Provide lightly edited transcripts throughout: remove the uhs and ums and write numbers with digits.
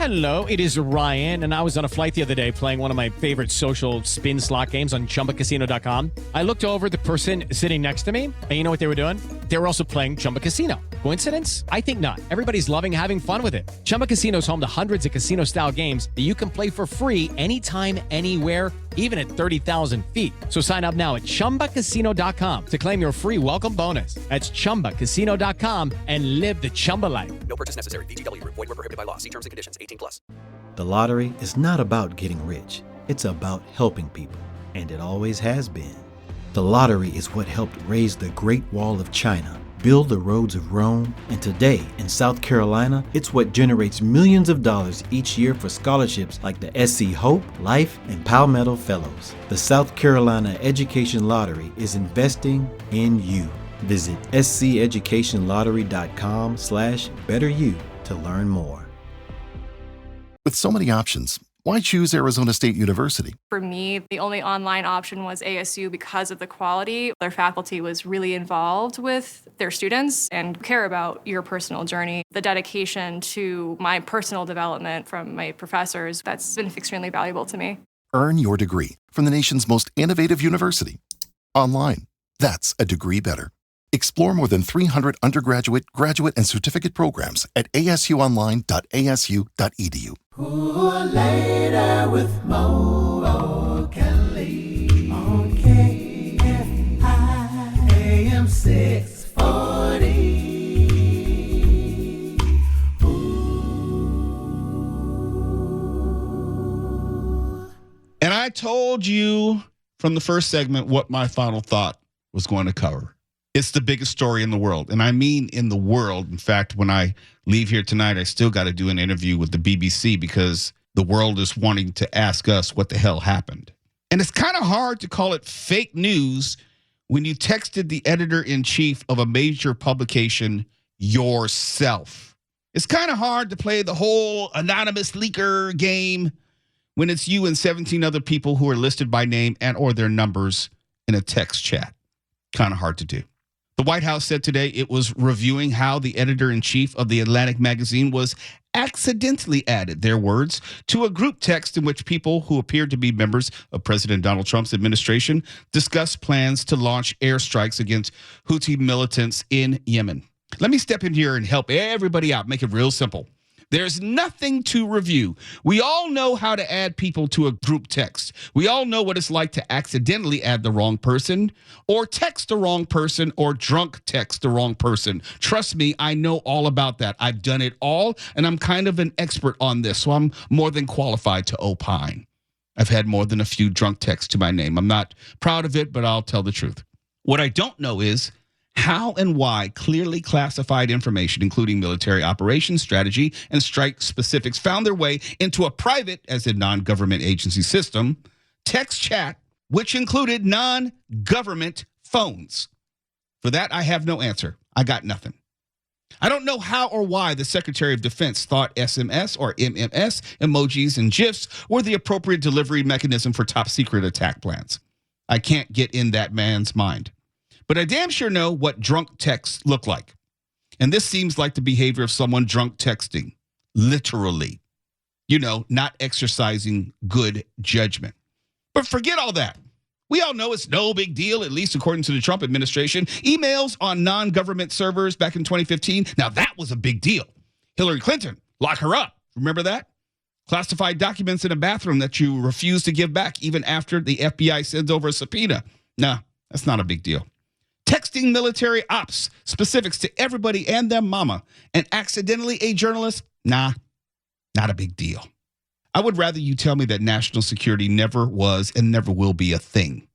Hello, it is Ryan, and I was on a flight the other day playing one of my favorite social spin slot games on ChumbaCasino.com. I looked over at the person sitting next to me, and you know what they were doing? They were also playing Chumba Casino. Coincidence? I think not. Everybody's loving having fun with it. Chumba Casino is home to hundreds of casino-style games that you can play for free anytime, anywhere, even at 30,000 feet. So sign up now at ChumbaCasino.com to claim your free welcome bonus. That's ChumbaCasino.com and live the Chumba life. No purchase necessary. VGW. Void where prohibited by law. See terms and conditions. 18+. The lottery is not about getting rich. It's about helping people, and it always has been. The lottery is what helped raise the Great Wall of China, build the roads of Rome, and today in South Carolina, it's what generates millions of dollars each year for scholarships like the SC Hope, Life, and Palmetto Fellows. The South Carolina Education Lottery is investing in you. Visit sceducationlottery.com/betteryou to learn more. With so many options, why choose Arizona State University? For me, the only online option was ASU because of the quality. Their faculty was really involved with their students and care about your personal journey. The dedication to my personal development from my professors, that's been extremely valuable to me. Earn your degree from the nation's most innovative university. Online. That's a degree better. Explore more than 300 undergraduate, graduate, and certificate programs at asuonline.asu.edu. Ooh, later with Mo Kelly on KFI AM 640. And I told you from the first segment what my final thought was going to cover. It's the biggest story in the world. And I mean in the world. In fact, when I leave here tonight, I still got to do an interview with the BBC because the world is wanting to ask us what the hell happened. And it's kind of hard to call it fake news when you texted the editor-in-chief of a major publication yourself. It's kind of hard to play the whole anonymous leaker game when it's you and 17 other people who are listed by name and or their numbers in a text chat. Kind of hard to do. The White House said today it was reviewing how the editor-in-chief of the Atlantic magazine was accidentally added, their words, to a group text in which people who appeared to be members of President Donald Trump's administration discussed plans to launch airstrikes against Houthi militants in Yemen. Let me step in here and help everybody out, make it real simple. There's nothing to review. We all know how to add people to a group text. We all know what it's like to accidentally add the wrong person or text the wrong person or drunk text the wrong person. Trust me, I know all about that. I've done it all, and I'm kind of an expert on this, so I'm more than qualified to opine. I've had more than a few drunk texts to my name. I'm not proud of it, but I'll tell the truth. What I don't know is how and why clearly classified information, including military operations strategy and strike specifics, found their way into a private, as in non-government agency system, text chat, which included non-government phones. For that, I have no answer. I got nothing. I don't know how or why the Secretary of Defense thought SMS or MMS, emojis and GIFs, were the appropriate delivery mechanism for top secret attack plans. I can't get in that man's mind. But I damn sure know what drunk texts look like. And this seems like the behavior of someone drunk texting, literally. You know, not exercising good judgment. But forget all that. We all know it's no big deal, at least according to the Trump administration. Emails on non-government servers back in 2015, now that was a big deal. Hillary Clinton, lock her up. Remember that? Classified documents in a bathroom that you refuse to give back even after the FBI sends over a subpoena. Nah, that's not a big deal. Texting military ops specifics to everybody and their mama and accidentally a journalist? Nah, not a big deal. I would rather you tell me that national security never was and never will be a thing.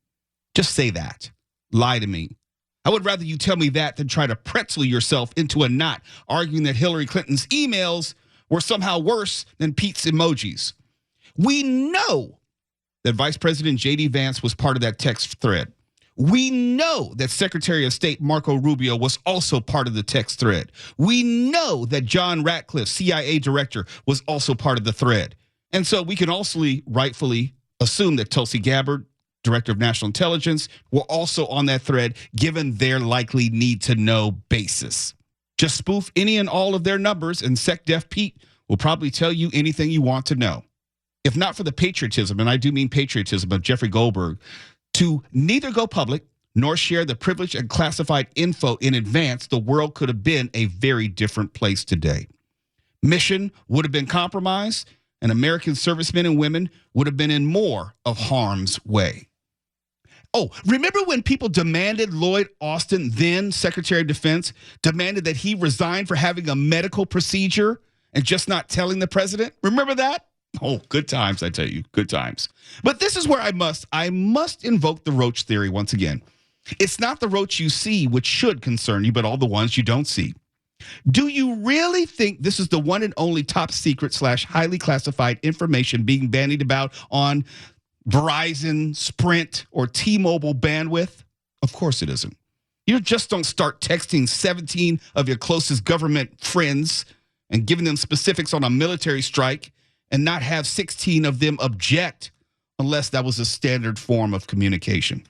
Just say that. Lie to me. I would rather you tell me that than try to pretzel yourself into a knot arguing that Hillary Clinton's emails were somehow worse than Pete's emojis. We know that Vice President J.D. Vance was part of that text thread. We know that Secretary of State Marco Rubio was also part of the text thread. We know that John Ratcliffe, CIA director, was also part of the thread. And so we can also rightfully assume that Tulsi Gabbard, Director of National Intelligence, were also on that thread given their likely need to know basis. Just spoof any and all of their numbers and SecDef Pete will probably tell you anything you want to know. If not for the patriotism, and I do mean patriotism, of Jeffrey Goldberg, to neither go public nor share the privileged and classified info in advance, the world could have been a very different place today. Mission would have been compromised, and American servicemen and women would have been in more of harm's way. Oh, remember when people demanded Lloyd Austin, then Secretary of Defense, demanded that he resign for having a medical procedure and just not telling the president? Remember that? Oh, good times, I tell you, good times. But this is where I must invoke the roach theory once again. It's not the roach you see which should concern you, but all the ones you don't see. Do you really think this is the one and only top secret / highly classified information being bandied about on Verizon, Sprint, or T-Mobile bandwidth? Of course it isn't. You just don't start texting 17 of your closest government friends and giving them specifics on a military strike and not have 16 of them object unless that was a standard form of communication.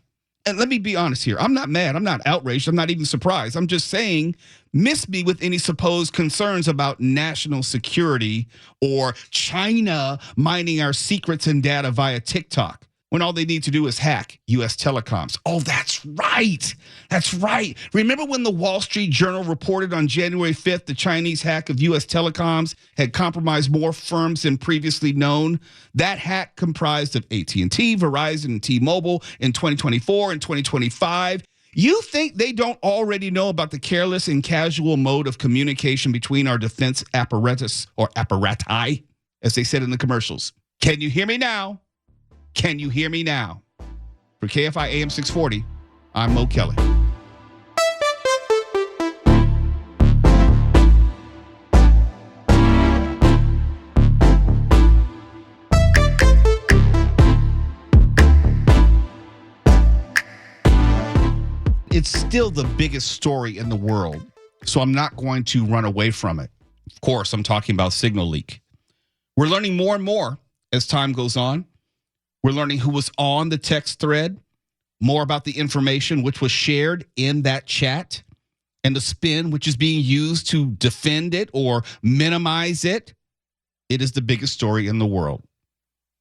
And let me be honest here. I'm not mad. I'm not outraged. I'm not even surprised. I'm just saying, miss me with any supposed concerns about national security or China mining our secrets and data via TikTok, when all they need to do is hack U.S. telecoms. Oh, that's right. That's right. Remember when the Wall Street Journal reported on January 5th the Chinese hack of U.S. telecoms had compromised more firms than previously known? That hack comprised of AT&T, Verizon, and T-Mobile in 2024 and 2025. You think they don't already know about the careless and casual mode of communication between our defense apparatus, or apparati, as they said in the commercials? Can you hear me now? Can you hear me now? For KFI AM 640, I'm Mo Kelly. It's still the biggest story in the world, so I'm not going to run away from it. Of course, I'm talking about signal leak. We're learning more and more as time goes on. We're learning who was on the text thread, more about the information which was shared in that chat, and the spin which is being used to defend it or minimize it. It is the biggest story in the world.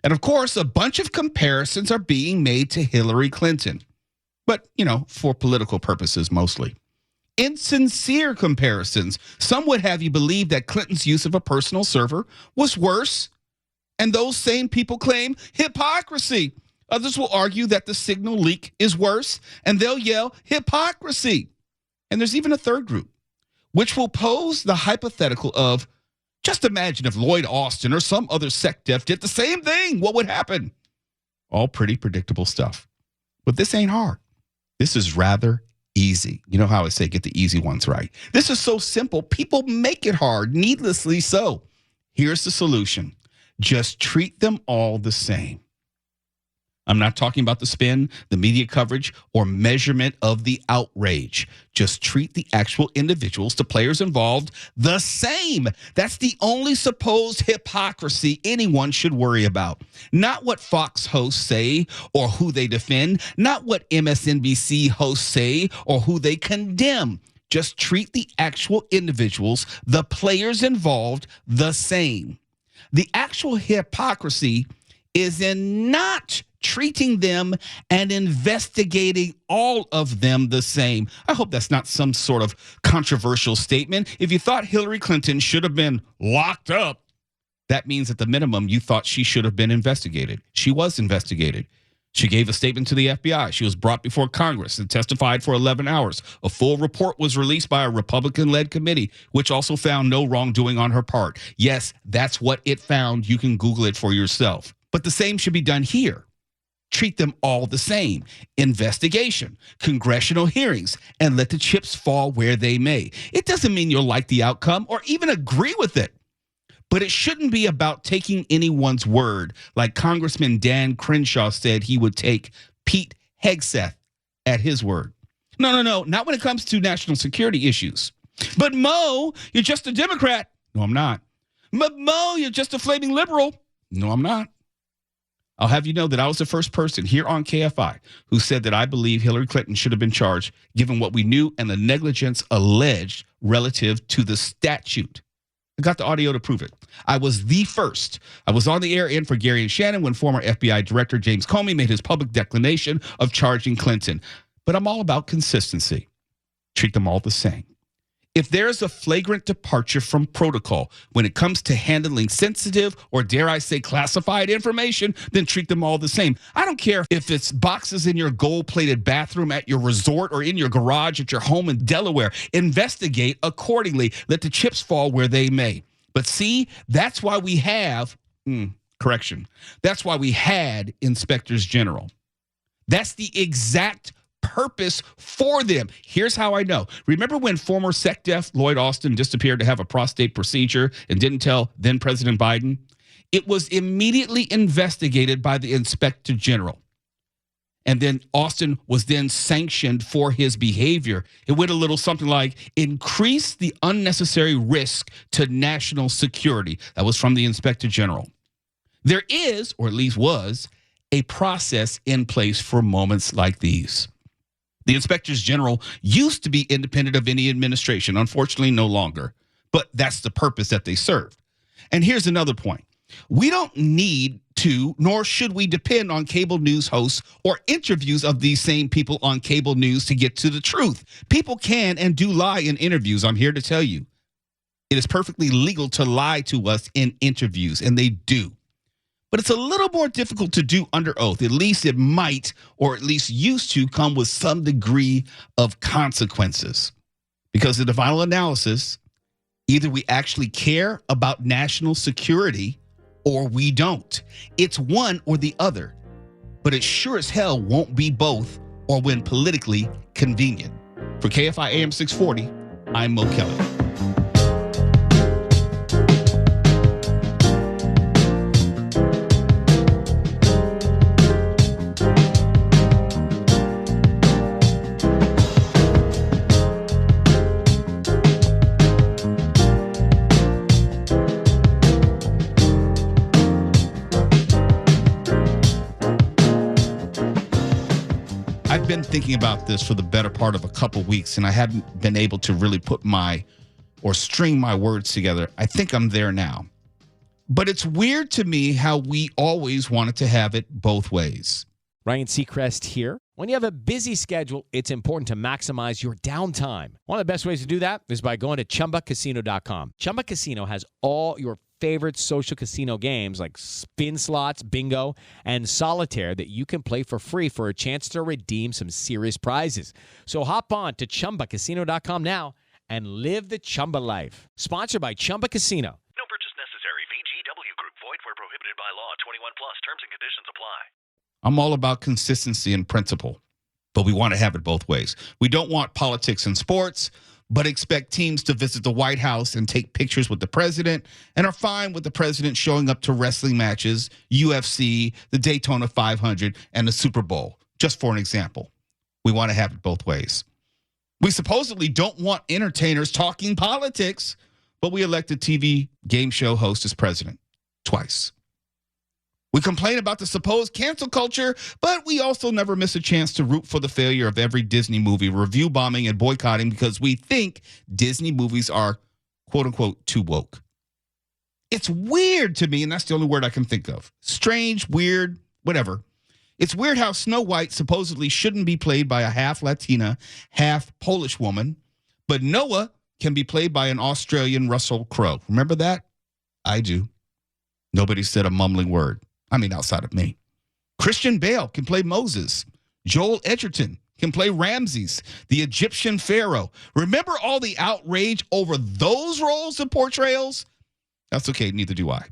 And of course, a bunch of comparisons are being made to Hillary Clinton, but, for political purposes mostly. Insincere comparisons. Some would have you believe that Clinton's use of a personal server was worse. And those same people claim hypocrisy. Others will argue that the signal leak is worse, and they'll yell hypocrisy. And there's even a third group, which will pose the hypothetical of, just imagine if Lloyd Austin or some other SecDef did the same thing, what would happen? All pretty predictable stuff. But this ain't hard. This is rather easy. You know how I say, get the easy ones right. This is so simple, people make it hard, needlessly so. Here's the solution. Just treat them all the same. I'm not talking about the spin, the media coverage, or measurement of the outrage. Just treat the actual individuals, the players involved, the same. That's the only supposed hypocrisy anyone should worry about. Not what Fox hosts say or who they defend. Not what MSNBC hosts say or who they condemn. Just treat the actual individuals, the players involved, the same. The actual hypocrisy is in not treating them and investigating all of them the same. I hope that's not some sort of controversial statement. If you thought Hillary Clinton should have been locked up, that means at the minimum you thought she should have been investigated. She was investigated. She gave a statement to the FBI. She was brought before Congress and testified for 11 hours. A full report was released by a Republican-led committee, which also found no wrongdoing on her part. Yes, that's what it found. You can Google it for yourself. But the same should be done here. Treat them all the same. Investigation, congressional hearings, and let the chips fall where they may. It doesn't mean you'll like the outcome or even agree with it. But it shouldn't be about taking anyone's word, like Congressman Dan Crenshaw said he would take Pete Hegseth at his word. No, not when it comes to national security issues. But Mo, you're just a Democrat. No, I'm not. But Mo, you're just a flaming liberal. No, I'm not. I'll have you know that I was the first person here on KFI who said that I believe Hillary Clinton should have been charged given what we knew and the negligence alleged relative to the statute. I got the audio to prove it. I was the first. I was on the air in for Gary and Shannon when former FBI Director James Comey made his public declination of charging Clinton. But I'm all about consistency. Treat them all the same. If there's a flagrant departure from protocol when it comes to handling sensitive or, dare I say, classified information, then treat them all the same. I don't care if it's boxes in your gold-plated bathroom at your resort or in your garage at your home in Delaware. Investigate accordingly. Let the chips fall where they may. But see, that's why we have, that's why we had inspectors general. That's the exact purpose for them. Here's how I know. Remember when former SecDef Lloyd Austin disappeared to have a prostate procedure and didn't tell then President Biden? It was immediately investigated by the Inspector General. And then Austin was then sanctioned for his behavior. It went a little something like, increase the unnecessary risk to national security. That was from the Inspector General. There is, or at least was, a process in place for moments like these. The inspectors general used to be independent of any administration, unfortunately no longer, but that's the purpose that they served. And here's another point. We don't need to, nor should we depend on cable news hosts or interviews of these same people on cable news to get to the truth. People can and do lie in interviews. I'm here to tell you. It is perfectly legal to lie to us in interviews, and they do. But it's a little more difficult to do under oath. At least it might, or at least used to, come with some degree of consequences. Because in the final analysis, either we actually care about national security or we don't. It's one or the other. But it sure as hell won't be both or when politically convenient. For KFI AM 640, I'm Mo Kelly. I've been thinking about this for the better part of a couple weeks, and I haven't been able to really put string my words together. I think I'm there now. But it's weird to me how we always wanted to have it both ways. Ryan Seacrest here. When you have a busy schedule, it's important to maximize your downtime. One of the best ways to do that is by going to ChumbaCasino.com. Chumba Casino has all your favorite social casino games like spin slots, bingo, and solitaire that you can play for free for a chance to redeem some serious prizes. So hop on to ChumbaCasino.com now and live the Chumba life. Sponsored by Chumba Casino. No purchase necessary. VGW Group. Void where prohibited by law. 21 plus. Terms and conditions apply. I'm all about consistency and principle, but we want to have it both ways. We don't want politics and sports, but expect teams to visit the White House and take pictures with the president and are fine with the president showing up to wrestling matches, UFC, the Daytona 500, and the Super Bowl, just for an example. We want to have it both ways. We supposedly don't want entertainers talking politics, but we elect a TV game show host as president twice. We complain about the supposed cancel culture, but we also never miss a chance to root for the failure of every Disney movie, review bombing and boycotting because we think Disney movies are, quote unquote, too woke. It's weird to me, and that's the only word I can think of. Strange, weird, whatever. It's weird how Snow White supposedly shouldn't be played by a half Latina, half Polish woman, but Noah can be played by an Australian Russell Crowe. Remember that? I do. Nobody said a mumbling word. I mean, outside of me. Christian Bale can play Moses. Joel Edgerton can play Ramses, the Egyptian pharaoh. Remember all the outrage over those roles and portrayals? That's okay, neither do I.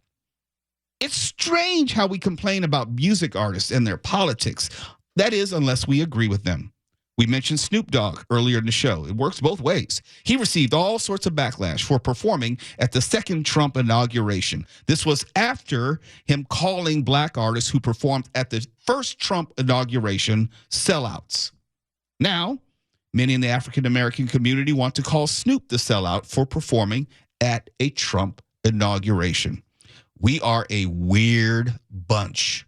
It's strange how we complain about music artists and their politics. That is, unless we agree with them. We mentioned Snoop Dogg earlier in the show. It works both ways. He received all sorts of backlash for performing at the second Trump inauguration. This was after him calling black artists who performed at the first Trump inauguration sellouts. Now, many in the African-American community want to call Snoop the sellout for performing at a Trump inauguration. We are a weird bunch.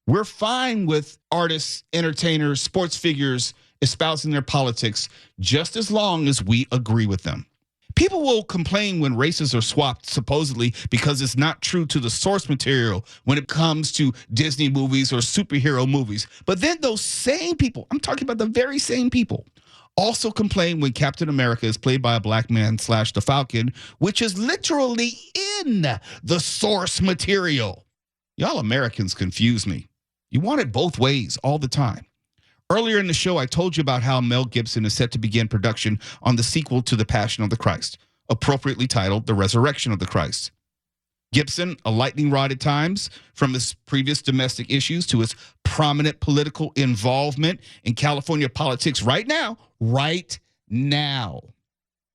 We're fine with artists, entertainers, sports figures espousing their politics just as long as we agree with them. People will complain when races are swapped, supposedly, because it's not true to the source material when it comes to Disney movies or superhero movies. But then those same people, I'm talking about the very same people, also complain when Captain America is played by a black man / the Falcon, which is literally in the source material. Y'all Americans confuse me. You want it both ways all the time. Earlier in the show, I told you about how Mel Gibson is set to begin production on the sequel to The Passion of the Christ, appropriately titled The Resurrection of the Christ. Gibson, a lightning rod at times, from his previous domestic issues to his prominent political involvement in California politics right now.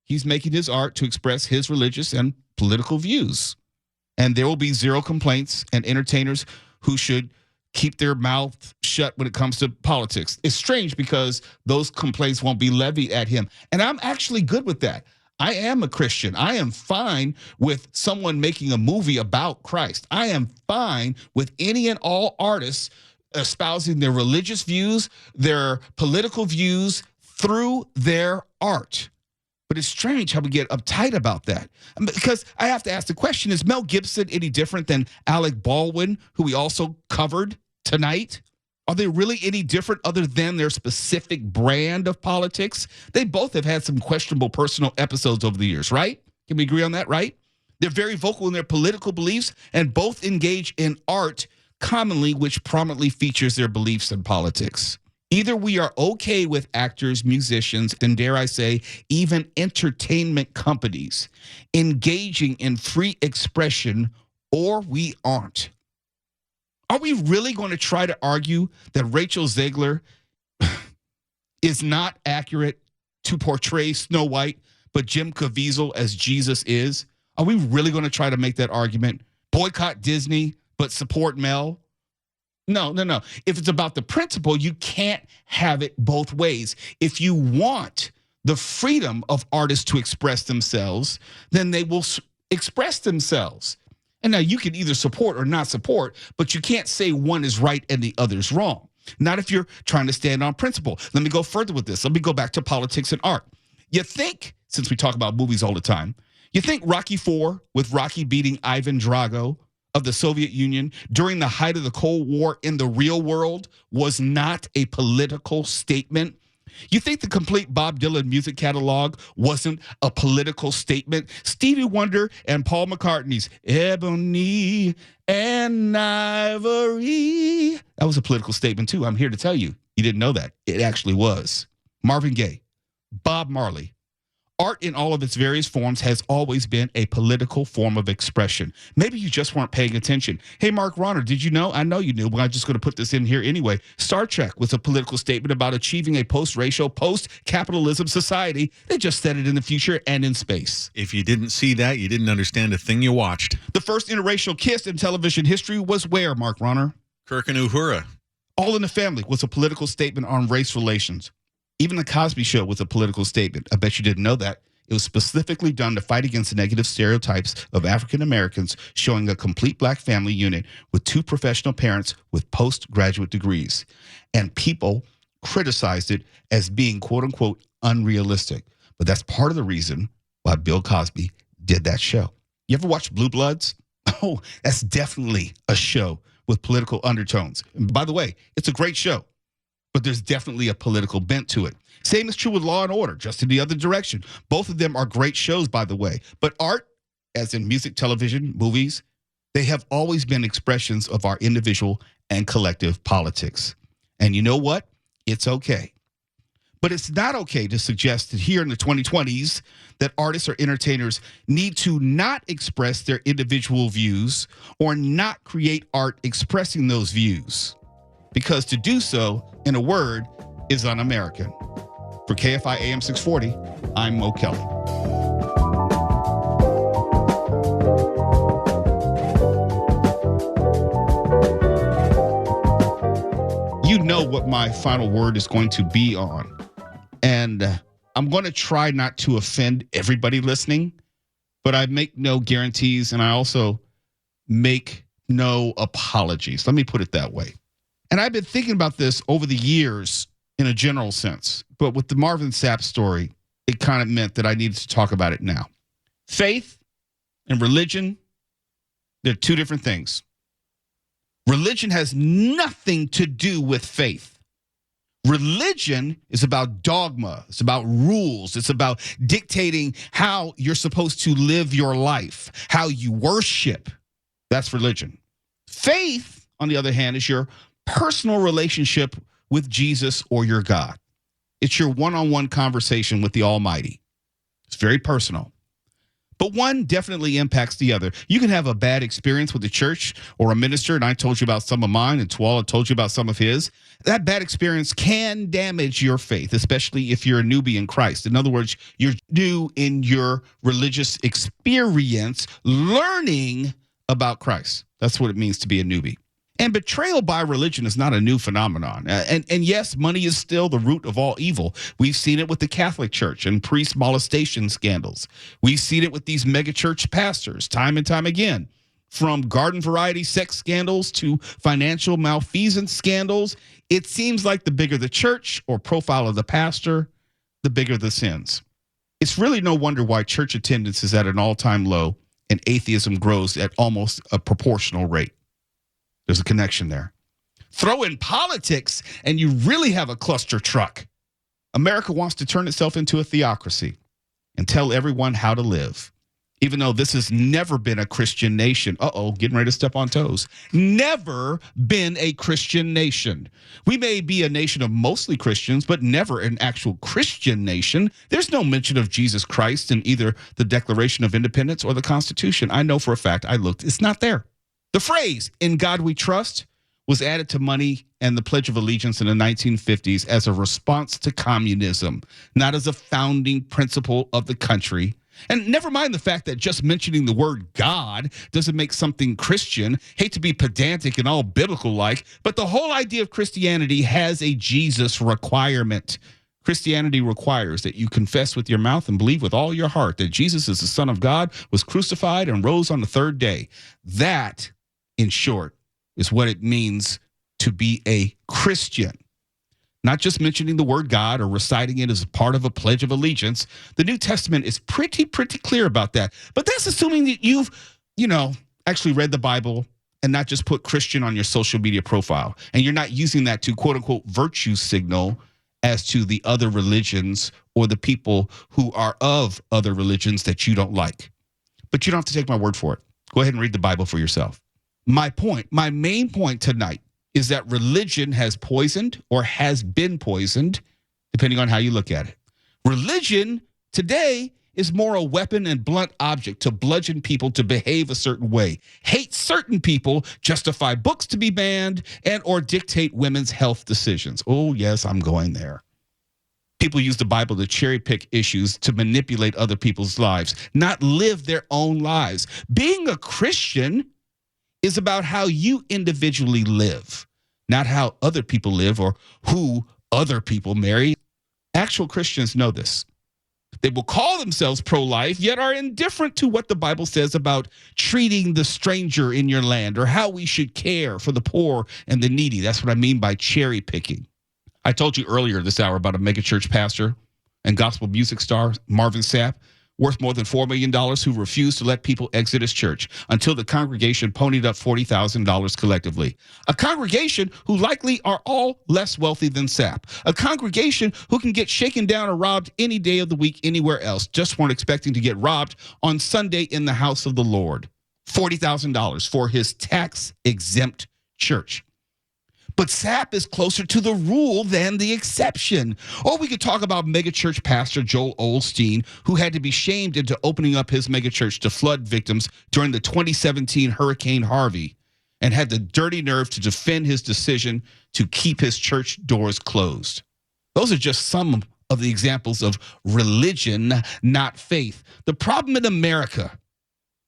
He's making his art to express his religious and political views. And there will be zero complaints and entertainers who should keep their mouth shut when it comes to politics. It's strange because those complaints won't be levied at him. And I'm actually good with that. I am a Christian. I am fine with someone making a movie about Christ. I am fine with any and all artists espousing their religious views, their political views through their art. But it's strange how we get uptight about that. Because I have to ask the question, is Mel Gibson any different than Alec Baldwin, who we also covered tonight? Are they really any different other than their specific brand of politics? They both have had some questionable personal episodes over the years, right? Can we agree on that, right? They're very vocal in their political beliefs and both engage in art commonly, which prominently features their beliefs in politics. Either we are okay with actors, musicians, and dare I say, even entertainment companies engaging in free expression, or we aren't. Are we really going to try to argue that Rachel Zegler is not accurate to portray Snow White, but Jim Caviezel as Jesus is? Are we really going to try to make that argument? Boycott Disney, but support Mel? No. If it's about the principle, you can't have it both ways. If you want the freedom of artists to express themselves, then they will express themselves. And now you can either support or not support, but you can't say one is right and the other's wrong. Not if you're trying to stand on principle. Let me go further with this. Let me go back to politics and art. You think, since we talk about movies all the time, you think Rocky IV, with Rocky beating Ivan Drago of the Soviet Union during the height of the Cold War in the real world, was not a political statement? You think the complete Bob Dylan music catalog wasn't a political statement? Stevie Wonder and Paul McCartney's Ebony and Ivory, that was a political statement too. I'm here to tell you, you didn't know that. It actually was. Marvin Gaye, Bob Marley. Art in all of its various forms has always been a political form of expression. Maybe you just weren't paying attention. Hey, Mark Ronner, did you know? I know you knew, but I'm just going to put this in here anyway. Star Trek was a political statement about achieving a post-racial, post-capitalism society. They just said it in the future and in space. If you didn't see that, you didn't understand a thing you watched. The first interracial kiss in television history was where, Mark Ronner? Kirk and Uhura. All in the Family was a political statement on race relations. Even The Cosby Show was a political statement. I bet you didn't know that. It was specifically done to fight against the negative stereotypes of African Americans, showing a complete black family unit with two professional parents with postgraduate degrees. And people criticized it as being, quote unquote, unrealistic. But that's part of the reason why Bill Cosby did that show. You ever watch Blue Bloods? Oh, that's definitely a show with political undertones. And by the way, it's a great show, but there's definitely a political bent to it. Same is true with Law and Order, just in the other direction. Both of them are great shows, by the way. But art, as in music, television, movies, they have always been expressions of our individual and collective politics. And you know what? It's okay. But it's not okay to suggest that here in the 2020s that artists or entertainers need to not express their individual views or not create art expressing those views. Because to do so, in a word, is un-American. For KFI AM 640, I'm Mo Kelly. You know what my final word is going to be on. And I'm going to try not to offend everybody listening, but I make no guarantees and I also make no apologies. Let me put it that way. And I've been thinking about this over the years in a general sense, but with the Marvin Sapp story, it kind of meant that I needed to talk about it now. Faith and religion, they're two different things. Religion has nothing to do with faith. Religion is about dogma. It's about rules. It's about dictating how you're supposed to live your life, how you worship. That's religion. Faith, on the other hand, is your personal relationship with Jesus or your God. It's your one-on-one conversation with the Almighty. It's very personal. But one definitely impacts the other. You can have a bad experience with the church or a minister, and I told you about some of mine, and Twala told you about some of his. That bad experience can damage your faith, especially if you're a newbie in Christ. In other words, you're new in your religious experience, learning about Christ. That's what it means to be a newbie. And betrayal by religion is not a new phenomenon. And yes, money is still the root of all evil. We've seen it with the Catholic Church and priest molestation scandals. We've seen it with these megachurch pastors time and time again. From garden variety sex scandals to financial malfeasance scandals, it seems like the bigger the church or profile of the pastor, the bigger the sins. It's really no wonder why church attendance is at an all-time low and atheism grows at almost a proportional rate. There's a connection there. Throw in politics and you really have a cluster truck. America wants to turn itself into a theocracy and tell everyone how to live. Even though this has never been a Christian nation. Getting ready to step on toes. Never been a Christian nation. We may be a nation of mostly Christians, but never an actual Christian nation. There's no mention of Jesus Christ in either the Declaration of Independence or the Constitution. I know for a fact, I looked, it's not there. The phrase, "In God we trust," was added to money and the Pledge of Allegiance in the 1950s as a response to communism, not as a founding principle of the country. And never mind the fact that just mentioning the word God doesn't make something Christian. Hate to be pedantic and all biblical-like, but the whole idea of Christianity has a Jesus requirement. Christianity requires that you confess with your mouth and believe with all your heart that Jesus is the Son of God, was crucified, and rose on the third day. That, in short, is what it means to be a Christian. Not just mentioning the word God or reciting it as part of a Pledge of Allegiance. The New Testament is pretty clear about that. But that's assuming that you've, actually read the Bible and not just put Christian on your social media profile. And you're not using that to quote unquote virtue signal as to the other religions or the people who are of other religions that you don't like. But you don't have to take my word for it. Go ahead and read the Bible for yourself. My main point tonight is that religion has poisoned or has been poisoned, depending on how you look at it. Religion today is more a weapon and blunt object to bludgeon people to behave a certain way, hate certain people, justify books to be banned, and or dictate women's health decisions. Oh, yes, I'm going there. People use the Bible to cherry pick issues to manipulate other people's lives, not live their own lives. Being a Christian is about how you individually live, not how other people live or who other people marry. Actual Christians know this. They will call themselves pro-life, yet are indifferent to what the Bible says about treating the stranger in your land or how we should care for the poor and the needy. That's what I mean by cherry picking. I told you earlier this hour about a megachurch pastor and gospel music star, Marvin Sapp, worth more than $4 million, who refused to let people exit his church until the congregation ponied up $40,000 collectively. A congregation who likely are all less wealthy than Sapp. A congregation who can get shaken down or robbed any day of the week anywhere else. Just weren't expecting to get robbed on Sunday in the house of the Lord. $40,000 for his tax-exempt church. But Sapp is closer to the rule than the exception. Or we could talk about megachurch pastor Joel Osteen, who had to be shamed into opening up his megachurch to flood victims during the 2017 Hurricane Harvey, and had the dirty nerve to defend his decision to keep his church doors closed. Those are just some of the examples of religion, not faith. The problem in America,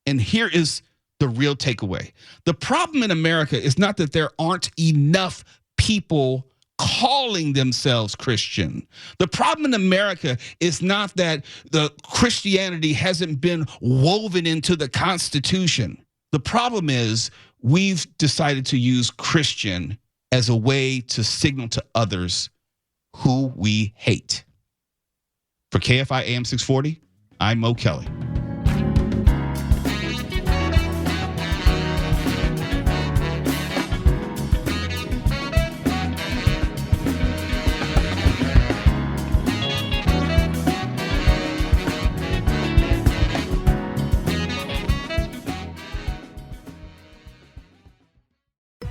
and here is the real takeaway. The problem in America is not that there aren't enough people calling themselves Christian. The problem in America is not that the Christianity hasn't been woven into the Constitution. The problem is we've decided to use Christian as a way to signal to others who we hate. For KFI AM 640, I'm Mo Kelly.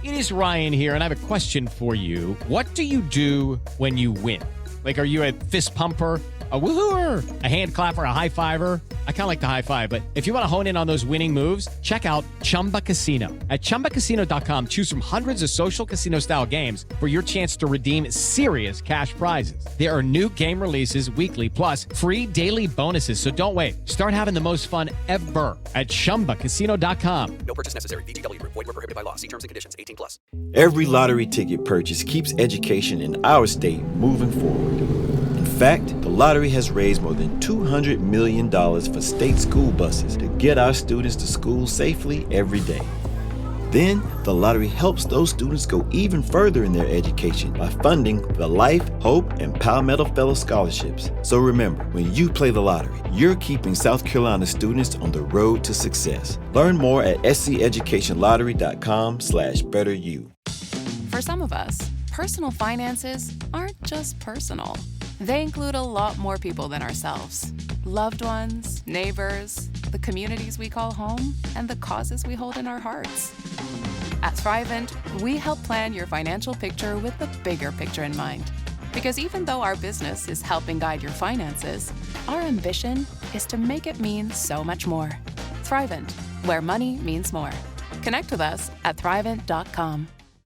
It is Ryan here, and I have a question for you. What do you do when you win? Like, are you a fist pumper, a woohooer, a hand clapper, a high fiver? I kind of like the high five, but if you want to hone in on those winning moves, check out Chumba Casino. At ChumbaCasino.com, choose from hundreds of social casino-style games for your chance to redeem serious cash prizes. There are new game releases weekly, plus free daily bonuses. So don't wait. Start having the most fun ever at ChumbaCasino.com. No purchase necessary. VGW Group. Void where prohibited by law. See terms and conditions. 18+. Every lottery ticket purchase keeps education in our state moving forward. In fact, the lottery has raised more than $200 million for state school buses to get our students to school safely every day. Then, the lottery helps those students go even further in their education by funding the Life, Hope, and Palmetto Fellow Scholarships. So remember, when you play the lottery, you're keeping South Carolina students on the road to success. Learn more at sceducationlottery.com/betteryou. For some of us, personal finances aren't just personal. They include a lot more people than ourselves. Loved ones, neighbors, the communities we call home, and the causes we hold in our hearts. At Thrivent, we help plan your financial picture with the bigger picture in mind. Because even though our business is helping guide your finances, our ambition is to make it mean so much more. Thrivent, where money means more. Connect with us at Thrivent.com.